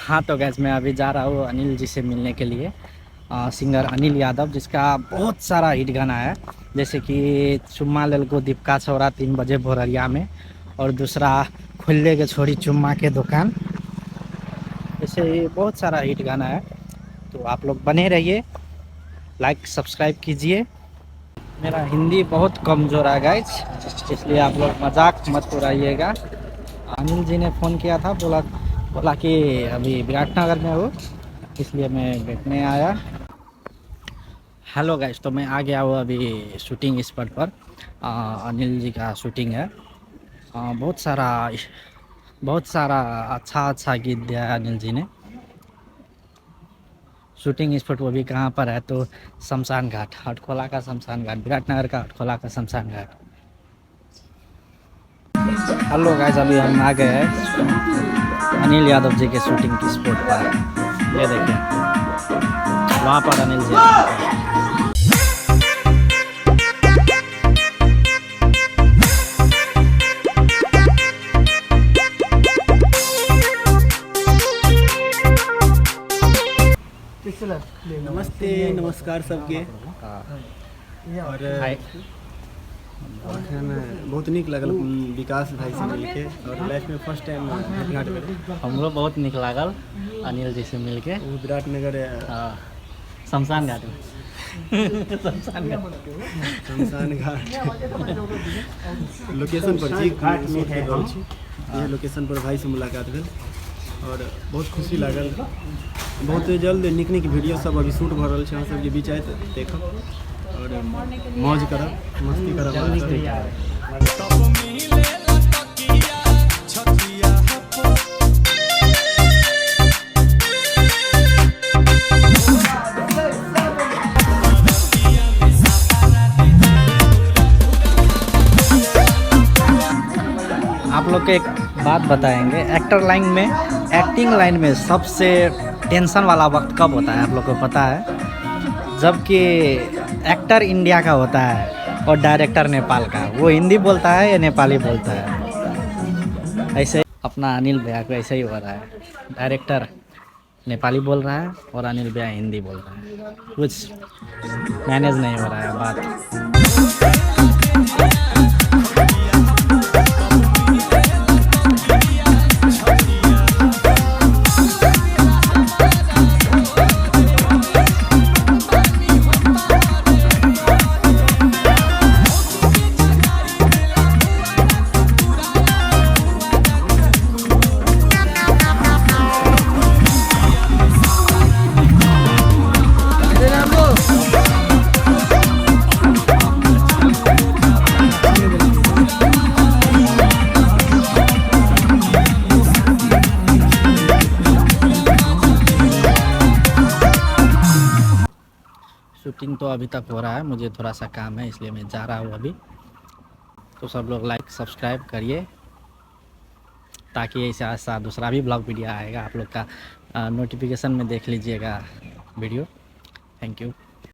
हाँ तो गैस मैं अभी जा रहा हूँ अनिल जी से मिलने के लिए। सिंगर अनिल यादव जिसका बहुत सारा हिट गाना है, जैसे कि चुम्मा लेल को दीपका छौरा 3 बजे भोररिया में, और दूसरा खुले के छोड़ी चुम्मा के दुकान। ऐसे ही बहुत सारा हिट गाना है, तो आप लोग बने रहिए, लाइक सब्सक्राइब कीजिए। मेरा हिंदी बहुत कमज़ोर है गाइज, इसलिए आप लोग मजाक मत उड़ाइएगा। अनिल जी ने फ़ोन किया था, बोला बोला कि अभी विराटनगर में हो, इसलिए मैं बैठने आया। हेलो गाइस, तो मैं आ गया हूँ अभी शूटिंग स्पॉट पर। अनिल जी का शूटिंग है। बहुत सारा अच्छा अच्छा गीत दिया है अनिल जी ने। शूटिंग स्पॉट वो भी कहाँ पर है, तो शमशान घाट, हटखोला का शमशान घाट, विराटनगर का हटखोला का शमशान घाट। हेलो गाइस, अभी हम आ गए हैं अनिल यादव जी के शूटिंग की स्पॉट पर। ये देखिए, वहाँ पर अनिल जी हैं। नमस्ते, नमस्कार सबके। और हाय। बहुत निक लगल विकास भाई से मिलके, और लाइफ में फर्स्ट टाइम भेंट करे। हमरो बहुत निक लागल अनिल जी से मिलके। वो विराटनगर शमशान घाट में शमशान घाट लोकेशन पर जी घाट में है। ये लोकेशन पर भाई से मुलाकात भेल और बहुत खुशी लागल। बहुत जल्द निक निक वीडियो सब अभी शूट भ रहल छै, अहाँ सबके बीच आयत देखब और मौज करब, मस्ती करब। आप लोग के एक बात बताएंगे, एक्टिंग लाइन में सबसे टेंशन वाला वक्त कब होता है आप लोग को पता है? जबकि एक्टर इंडिया का होता है और डायरेक्टर नेपाल का। वो हिंदी बोलता है या नेपाली बोलता है। ऐसे ही अपना अनिल भैया को ऐसे ही हो रहा है, डायरेक्टर नेपाली बोल रहा है और अनिल भैया हिंदी बोल रहा है। कुछ मैनेज नहीं हो रहा है बात। शूटिंग तो अभी तक हो रहा है, मुझे थोड़ा सा काम है इसलिए मैं जा रहा हूँ अभी। तो सब लोग लाइक सब्सक्राइब करिए, ताकि ऐसा ऐसा दूसरा भी ब्लॉग वीडियो आएगा आप लोग का नोटिफिकेशन में देख लीजिएगा वीडियो। Thank you.